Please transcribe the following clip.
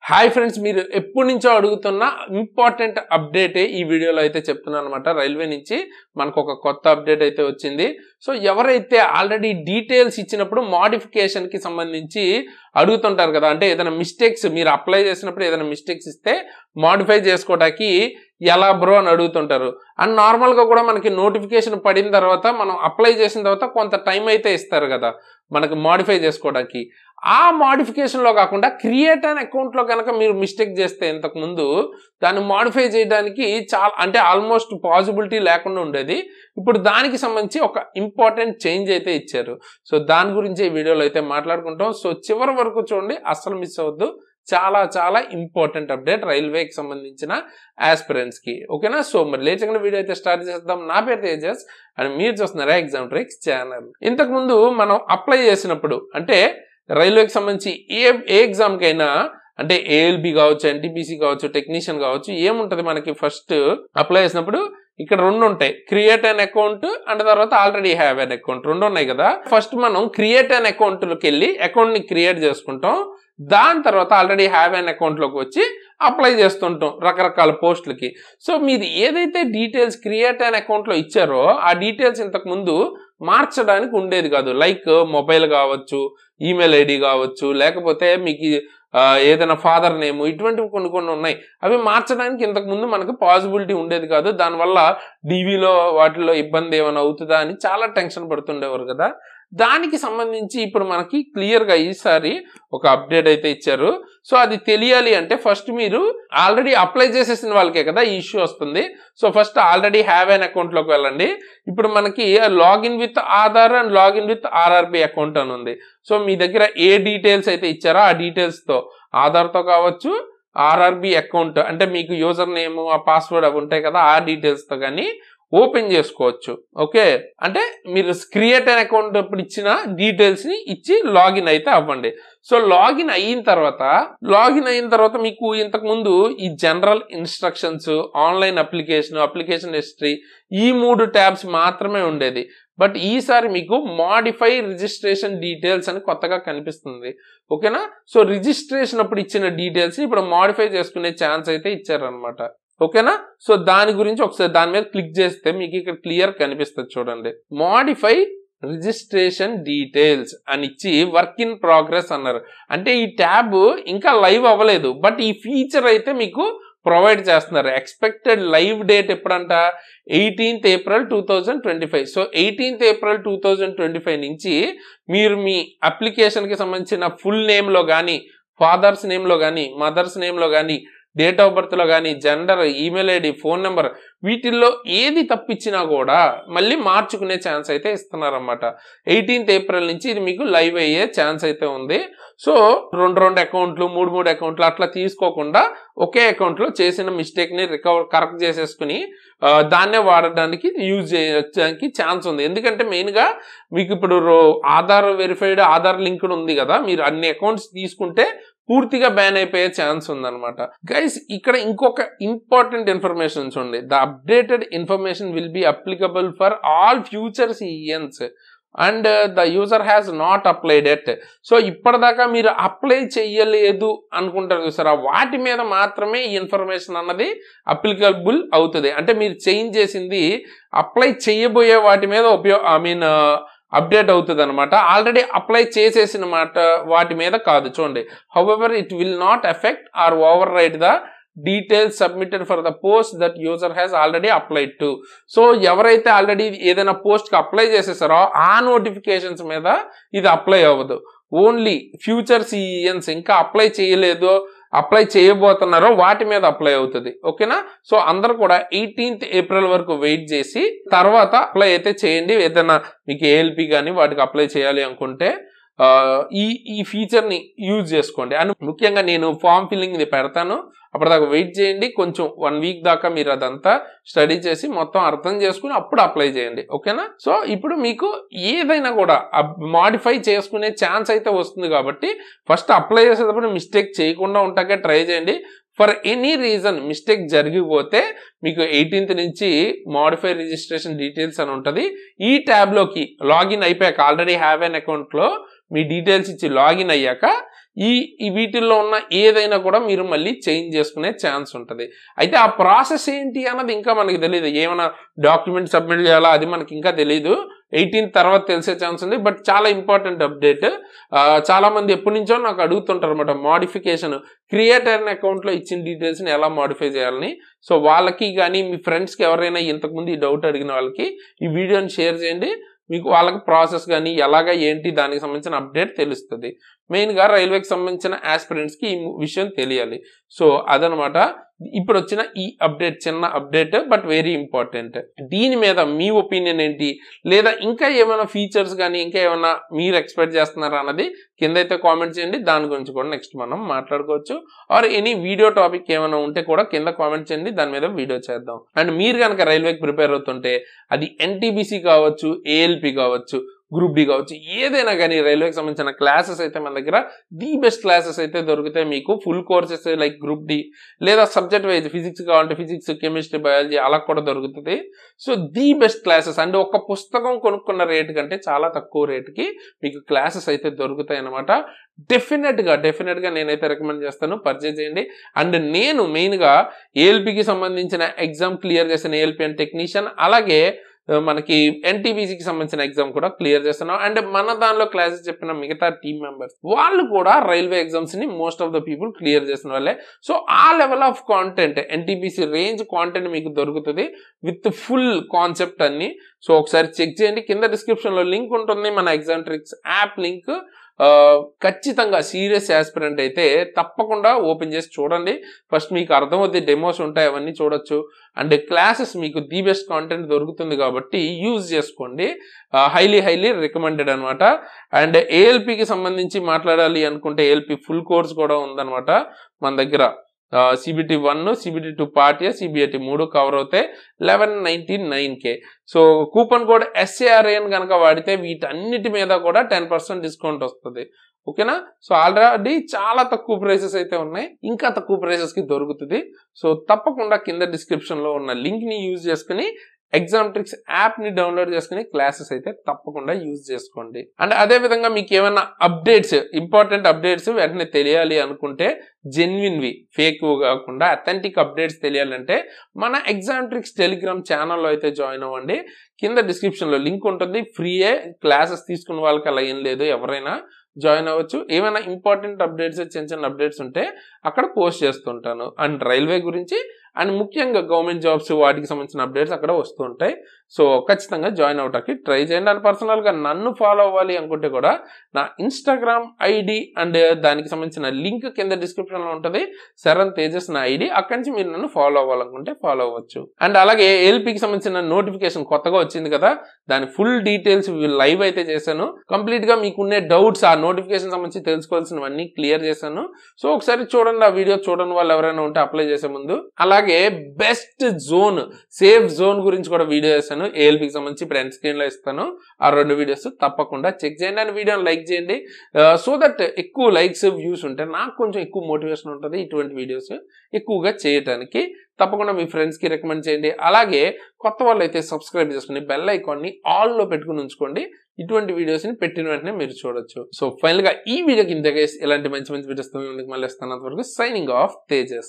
Hi friends, మీరు ఎప్పటి నుంచో అడుగుతున్న ఇంపార్టెంట్ అప్డేట్ ఈ వీడియోలో అయితే చెప్తున్నాను అనమాట. రైల్వే నుంచి మనకు ఒక కొత్త అప్డేట్ అయితే వచ్చింది. సో ఎవరైతే ఆల్రెడీ డీటెయిల్స్ ఇచ్చినప్పుడు మోడిఫికేషన్ కి సంబంధించి అడుగుతుంటారు కదా, అంటే ఏదైనా మిస్టేక్స్ మీరు అప్లై చేసినప్పుడు ఏదైనా మిస్టేక్స్ ఇస్తే మోడిఫై చేసుకోవడానికి ఎలా బ్రో అని అడుగుతుంటారు. అండ్ నార్మల్గా కూడా మనకి నోటిఫికేషన్ పడిన తర్వాత మనం అప్లై చేసిన తర్వాత కొంత టైం అయితే ఇస్తారు కదా మనకి మోడిఫై చేసుకోవడానికి. ఆ మోడిఫికేషన్లో కాకుండా క్రియేట్ అన్ అకౌంట్లో కనుక మీరు మిస్టేక్ చేస్తే ఇంతకుముందు దాన్ని మోడిఫై చేయడానికి చాలా అంటే ఆల్మోస్ట్ పాసిబిలిటీ లేకుండా ఉండేది. ఇప్పుడు దానికి సంబంధించి ఒక ఇంపార్టెంట్ చేంజ్ అయితే ఇచ్చారు. సో దాని గురించి ఈ వీడియోలో అయితే మాట్లాడుకుంటాం. సో చివరి వరకు చూడండి, అస్సలు మిస్ అవ్వద్దు. చాలా చాలా ఇంపార్టెంట్ అప్డేట్ రైల్వేకి సంబంధించిన ఆస్పిరెంట్స్ కి. ఓకేనా? సో మరి లేచకుండా వీడియో అయితే స్టార్ట్ చేద్దాం. నా పేరు తేజస్ అండ్ మీరు చూస్తున్నారా ఎగ్జామ్ ట్రిక్స్ ఛానల్. ఇంతకుముందు మనం అప్లై చేసినప్పుడు అంటే రైల్వేకి సంబంధించి ఏ ఎగ్జామ్కైనా అంటే ఏఎల్బి కావచ్చు, ఎన్టీపీసీ కావచ్చు, టెక్నీషియన్ కావచ్చు, ఏముంటది మనకి ఫస్ట్ అప్లై చేసినప్పుడు ఇక్కడ రెండు ఉంటాయి, క్రియేట్ అన్ అకౌంట్ అండ్ తర్వాత ఆల్రెడీ హ్యావ్ అన్ అకౌంట్, రెండు ఉన్నాయి కదా. ఫస్ట్ మనం క్రియేట్ అన్ అకౌంట్లోకి వెళ్ళి అకౌంట్ ని క్రియేట్ చేసుకుంటాం. దాని తర్వాత ఆల్రెడీ హ్యావ్ అన్ అకౌంట్ లోకి వచ్చి అప్లై చేస్తుంటాం రకరకాల పోస్టులకి. సో మీరు ఏదైతే డీటెయిల్స్ క్రియేట్ అన్ అకౌంట్ లో ఇచ్చారో ఆ డీటెయిల్స్ ఇంతకు ముందు మార్చడానికి ఉండేది కాదు. లైక్ మొబైల్ కావచ్చు, ఈమెయిల్ ఐడి కావచ్చు, లేకపోతే మీకు ఏదైనా ఫాదర్ నేమ్, ఇటువంటివి కొన్ని ఉన్నాయి. అవి మార్చడానికి ఇంతకు ముందు మనకు పాసిబిలిటీ ఉండేది కాదు. దానివల్ల డీవీలో వాటిలో ఇబ్బంది ఏమైనా అవుతుందా అని చాలా టెన్షన్ పడుతుండేవారు కదా. దానికి సంబంధించి ఇప్పుడు మనకి క్లియర్గా ఈసారి ఒక అప్డేట్ అయితే ఇచ్చారు. సో అది తెలియాలి అంటే ఫస్ట్ మీరు ఆల్రెడీ అప్లై చేసేసిన వాళ్ళకే కదా ఈ ఇష్యూ వస్తుంది. So first already have an అకౌంట్లోకి వెళ్ళండి. ఇప్పుడు మనకి login with Aadhaar and login with RRB account అని ఉంది. సో మీ దగ్గర ఏ డీటెయిల్స్ అయితే ఇచ్చారో ఆ డీటెయిల్స్తో, ఆధార్తో కావచ్చు, ఆర్ఆర్బి అకౌంట్ అంటే మీకు యూజర్ నేమ్, ఆ పాస్వర్డ్ అవి ఉంటాయి కదా, ఆ డీటెయిల్స్తో కానీ ఓపెన్ చేసుకోవచ్చు. ఓకే, అంటే మీరు క్రియేట్ అన్ అకౌంట్ ఇప్పుడు ఇచ్చిన డీటెయిల్స్ ని ఇచ్చి లాగిన్ అయితే అవ్వండి. సో లాగిన్ అయిన తర్వాత మీకు ఇంతకు ముందు ఈ general instructions, online application history, ఈ 3 ట్యాబ్స్ మాత్రమే ఉండేది. బట్ ఈసారి మీకు మోడిఫై రిజిస్ట్రేషన్ డీటెయిల్స్ అని కొత్తగా కనిపిస్తుంది. ఓకేనా? సో రిజిస్ట్రేషన్ అప్పుడు ఇచ్చిన డీటెయిల్స్ ఇప్పుడు మోడిఫై చేసుకునే ఛాన్స్ అయితే ఇచ్చారనమాట. ఓకేనా? సో దాని గురించి ఒకసారి దాని మీద క్లిక్ చేస్తే మీకు ఇక్కడ క్లియర్ కనిపిస్తుంది చూడండి. మోడిఫై రిజిస్ట్రేషన్ డీటెయిల్స్ అని ఇచ్చి వర్క్ ఇన్ ప్రోగ్రెస్ అన్నారు. అంటే ఈ ట్యాబ్ ఇంకా లైవ్ అవ్వలేదు, బట్ ఈ ఫీచర్ అయితే మీకు ప్రొవైడ్ చేస్తున్నారు. ఎక్స్పెక్టెడ్ లైవ్ డేట్ ఎప్పుడంట 18th April 2025. So 18th April 2025 నుంచి మీరు మీ అప్లికేషన్కి సంబంధించిన ఫుల్ నేమ్లో కానీ, ఫాదర్స్ నేమ్లో కానీ, మదర్స్ నేమ్లో కానీ, డేట్ ఆఫ్ బర్త్లో కానీ, gender, email ID, phone number, వీటిల్లో ఏది తప్పించినా కూడా మళ్ళీ మార్చుకునే ఛాన్స్ అయితే ఇస్తున్నారన్నమాట. 18th April నుంచి ఇది మీకు లైవ్ అయ్యే ఛాన్స్ అయితే ఉంది. సో రెండు అకౌంట్లు, మూడు అకౌంట్లు అట్లా తీసుకోకుండా ఒకే అకౌంట్లో చేసిన మిస్టేక్ని కరెక్ట్ చేసేసుకుని దాన్నే వాడడానికి యూజ్ చేయడానికి ఛాన్స్ ఉంది. ఎందుకంటే మెయిన్గా మీకు ఇప్పుడు ఆధార్ వెరిఫైడ్, ఆధార్ లింక్డ్ ఉంది కదా, మీరు అన్ని అకౌంట్స్ తీసుకుంటే పూర్తిగా బ్యాన్ అయిపోయే ఛాన్స్ ఉందన్నమాట. గైస్ ఇక్కడ ఇంకొక ఇంపార్టెంట్ ఇన్ఫర్మేషన్ చూడండి. The updated information will be applicable for all future CENs and the user has not applied yet. So ఇప్పటిదాకా మీరు అప్లై చెయ్యలేదు అనుకుంటారు చూసారా, వాటి మీద మాత్రమే ఈ ఇన్ఫర్మేషన్ అన్నది అప్లికబుల్ అవుతుంది. అంటే మీరు చేంజ్ చేసింది అప్లై చేయబోయే వాటి మీద అప్డేట్ అవుతుంది అనమాట. ఆల్రెడీ అప్లై చేసేసిన వాటి మీద కాదు. చూడండి, however it will not effect are over right the details submitted for the post that user has already applied to. So ఎవరైతే ఆల్రెడీ ఏదైనా పోస్ట్కి అప్లై చేసేసారో ఆ నోటిఫికేషన్స్ మీద ఇది అప్లై అవ్వదు. ఓన్లీ ఫ్యూచర్ సిఈఎన్స్ ఇంకా అప్లై చేయలేదో, అప్లై చేయబోతున్నారో వాటి మీద అప్లై అవుతుంది. ఓకేనా? సో అందరూ కూడా 18th April వరకు వెయిట్ చేసి తర్వాత అప్లై అయితే చేయండి. ఏదైనా మీకు ఏఎల్పి కానీ వాటికి అప్లై చేయాలి అనుకుంటే ఈ ఫీచర్ని యూజ్ చేసుకోండి. అండ్ ముఖ్యంగా నేను ఫామ్ ఫిల్లింగ్ ఇది పెడతాను, అప్పటిదాకా వెయిట్ చేయండి. కొంచెం 1 week దాకా మీరు అదంతా స్టడీ చేసి మొత్తం అర్థం చేసుకుని అప్పుడు అప్లై చేయండి. ఓకేనా? సో ఇప్పుడు మీకు ఏదైనా కూడా మాడిఫై చేసుకునే ఛాన్స్ అయితే వస్తుంది కాబట్టి ఫస్ట్ అప్లై చేసేటప్పుడు మిస్టేక్ చేయకుండా ఉంటాకే ట్రై చేయండి. ఫర్ ఎనీ రీజన్ మిస్టేక్ జరిగిపోతే మీకు 18th నుంచి మాడిఫై రిజిస్ట్రేషన్ డీటెయిల్స్ అని ఉంటుంది. ఈ ట్యాబ్లోకి లాగిన్ అయిపోయాక ఆల్రెడీ హ్యావ్ అన్ అకౌంట్లో మీ డీటెయిల్స్ ఇచ్చి లాగిన్ అయ్యాక ఈ వీటిల్లో ఉన్న ఏదైనా కూడా మీరు మళ్ళీ చేంజ్ చేసుకునే ఛాన్స్ ఉంటుంది. అయితే ఆ ప్రాసెస్ ఏంటి అన్నది ఇంకా మనకి తెలియదు. ఏమైనా డాక్యుమెంట్ సబ్మిట్ చేయాలా అది మనకి ఇంకా తెలియదు. 18 తర్వాత తెలిసే ఛాన్స్ ఉంది. బట్ చాలా ఇంపార్టెంట్ అప్డేట్. చాలా మంది ఎప్పటి నుంచో నాకు అడుగుతుంటారు అనమాట, మోడిఫికేషన్ క్రియేటర్ అకౌంట్లో ఇచ్చిన డీటెయిల్స్ని ఎలా మోడిఫై చేయాలని. సో వాళ్ళకి కానీ మీ ఫ్రెండ్స్కి ఎవరైనా ఇంతకుముందు ఈ డౌట్ అడిగిన వాళ్ళకి ఈ వీడియోని షేర్ చేయండి. మీకు వాళ్ళకి ప్రాసెస్ కానీ ఎలాగా ఏంటి దానికి సంబంధించిన అప్డేట్ తెలుస్తుంది. మెయిన్గా రైల్వేకి సంబంధించిన ఆస్పిరెంట్స్కి ఈ విషయం తెలియాలి. సో అదనమాట ఇప్పుడు వచ్చిన ఈ అప్డేట్, చిన్న అప్డేట్ బట్ వెరీ ఇంపార్టెంట్. దీని మీద మీ ఒపీనియన్ ఏంటి, లేదా ఇంకా ఏమైనా ఫీచర్స్ కానీ ఇంకా ఏమైనా మీరు ఎక్స్పెక్ట్ చేస్తున్నారా అన్నది కింద అయితే కామెంట్ చేయండి. దాని గురించి కూడా నెక్స్ట్ మనం మాట్లాడుకోవచ్చు. ఆర్ ఎనీ వీడియో టాపిక్ ఏమైనా ఉంటే కూడా కింద కామెంట్ చేయండి, దాని మీద వీడియో చేద్దాం. అండ్ మీరు కనుక రైల్వేకి ప్రిపేర్ అవుతుంటే అది ఎన్టీబీసీ కావచ్చు, ఏఎల్పి కావచ్చు, గ్రూప్ డి కావచ్చు, ఏదైనా కానీ రైల్వేకి సంబంధించిన క్లాసెస్ అయితే మన దగ్గర ది బెస్ట్ క్లాసెస్ అయితే దొరుకుతాయి మీకు. Full courses like group D, లేదా సబ్జెక్ట్ వైజ్ ఫిజిక్స్ కావాలంటే ఫిజిక్స్, కెమిస్ట్రీ, బయాలజీ అలా కూడా దొరుకుతుంది. సో ది బెస్ట్ క్లాసెస్ అంటే ఒక పుస్తకం కొనుక్కున్న రేటు కంటే చాలా తక్కువ రేటుకి మీకు క్లాసెస్ అయితే దొరుకుతాయి అన్నమాట. డెఫినెట్గా నేనైతే రికమెండ్ చేస్తాను, పర్చేజ్ చేయండి. అండ్ నేను మెయిన్గా ఏఎల్పికి సంబంధించిన ఎగ్జామ్ క్లియర్ చేసిన ఏఎల్పి అండ్ టెక్నీషియన్, అలాగే మనకి ఎన్టీబీసీకి సంబంధించిన ఎగ్జామ్ కూడా క్లియర్ చేస్తున్నాం. అండ్ మన దానిలో క్లాసెస్ చెప్పిన మిగతా టీమ్ మెంబర్స్ వాళ్ళు కూడా రైల్వే ఎగ్జామ్స్ ని most of the people clear చేసిన వాళ్ళే. సో ఆ level of content, NTPC range content మీకు దొరుకుతుంది విత్ ఫుల్ కాన్సెప్ట్ అన్ని. సో ఒకసారి చెక్ చేయండి, కింద డిస్క్రిప్షన్ లో లింక్ ఉంటుంది మన ఎగ్జామ్ ట్రిక్స్ యాప్ లింక్. ఖచ్చితంగా సీరియస్ ఆస్పిరెంట్ అయితే తప్పకుండా ఓపెన్ చేసి చూడండి. ఫస్ట్ మీకు అర్థమవుతుంది, డెమోస్ ఉంటాయి అవన్నీ చూడొచ్చు. అండ్ క్లాసెస్ మీకు ది బెస్ట్ కాంటెంట్ దొరుకుతుంది కాబట్టి యూజ్ చేసుకోండి. హైలీ రికమెండెడ్ అనమాట. అండ్ ఏఎల్పికి సంబంధించి మాట్లాడాలి అనుకుంటే ఏఎల్పి ఫుల్ కోర్స్ కూడా ఉందన్నమాట మన దగ్గర. CBT 1, CBT 2 part A, CBT 3 cover అవుతాయి. 1199K. So coupon code SARN కనుక వాడితే వీటన్నిటి మీద కూడా 10% డిస్కౌంట్ వస్తుంది. ఓకేనా? సో ఆల్రెడీ చాలా తక్కువ ప్రైసెస్ అయితే ఉన్నాయి, ఇంకా తక్కువ ప్రైసెస్కి దొరుకుతుంది. సో తప్పకుండా కింద డిస్క్రిప్షన్లో ఉన్న లింక్ని యూజ్ చేసుకుని ఎగ్జామ్ ట్రిక్స్ యాప్ని డౌన్లోడ్ చేసుకుని క్లాసెస్ అయితే తప్పకుండా యూజ్ చేసుకోండి. అండ్ అదేవిధంగా మీకు ఏమైనా అప్డేట్స్, ఇంపార్టెంట్ అప్డేట్స్ వెంటనే తెలియాలి అనుకుంటే, జెన్యున్వి ఫేక్ కాకుండా అథెంటిక్ అప్డేట్స్ తెలియాలంటే మన ఎగ్జామ్ ట్రిక్స్ టెలిగ్రామ్ ఛానల్లో అయితే జాయిన్ అవ్వండి. కింద డిస్క్రిప్షన్లో లింక్ ఉంటుంది, ఫ్రీయే. క్లాసెస్ తీసుకున్న వాళ్ళకి అలా ఏం లేదు, ఎవరైనా జాయిన్ అవ్వచ్చు. ఏమైనా ఇంపార్టెంట్ అప్డేట్స్, చిన్న అప్డేట్స్ ఉంటే అక్కడ పోస్ట్ చేస్తుంటాను. అండ్ రైల్వే గురించి అండ్ ముఖ్యంగా గవర్నమెంట్ జాబ్స్ వాటికి సంబంధించిన అప్డేట్స్ అక్కడ వస్తూ ఉంటాయి. సో ఖచ్చితంగా జాయిన్ అవడానికి ట్రై చేయండి. అండ్ పర్సనల్గా నన్ను ఫాలో అవ్వాలి అనుకుంటే కూడా నా ఇన్స్టాగ్రామ్ ఐడి అండ్ దానికి సంబంధించిన లింక్ కింద డిస్క్రిప్షన్లో ఉంటుంది. శరణ్ తేజస్ నా ఐడి, అక్కడి నుంచి మీరు నన్ను ఫాలో అవ్వాలనుకుంటే ఫాలో అవ్వచ్చు. అండ్ అలాగే ఏఎల్పికి సంబంధించిన నోటిఫికేషన్ కొత్తగా వచ్చింది కదా, దాని ఫుల్ డీటెయిల్స్ లైవ్ అయితే చేశాను. కంప్లీట్గా మీకున్నే డౌట్స్ ఆ నోటిఫికేషన్ సంబంధించి తెలుసుకోవాల్సినవన్నీ క్లియర్ చేశాను. సో ఒకసారి చూడండి, ఆ వీడియో చూడని వాళ్ళు ఎవరైనా ఉంటే అప్లై చేసే ముందు. అలాగే బెస్ట్ జోన్, సేఫ్ జోన్ గురించి కూడా వీడియో చేస్తాను. ఏఎల్పికి సంబంధించి ఇప్పుడు ఎండ్ స్క్రీన్ లో ఇస్తాను. ఆ 2 వీడియోస్ తప్పకుండా చెక్ చేయండి. అండ్ వీడియోని లైక్ చేయండి. సో దట్ ఎక్కువ లైక్స్, వ్యూస్ ఉంటే నాకు కొంచెం ఎక్కువ మోటివేషన్ ఉంటుంది ఇటువంటి వీడియోస్ ఎక్కువగా చేయటానికి. తప్పకుండా మీ ఫ్రెండ్స్కి రికమెండ్ చేయండి. అలాగే కొత్త వాళ్ళు అయితే సబ్స్క్రైబ్ చేసుకుని బెల్ ఐకాన్ని ఆల్లో పెట్టుకుని ఉంచుకోండి. ఇటువంటి వీడియోస్ని పెట్టిన వెంటనే మీరు చూడొచ్చు. సో ఫైనల్గా ఈ వీడియోకి ఇంతగా ఇలాంటి మంచి వీడియోస్ మళ్ళీ ఇస్తాను. అంతవరకు సైనింగ్ ఆఫ్ తేజస్.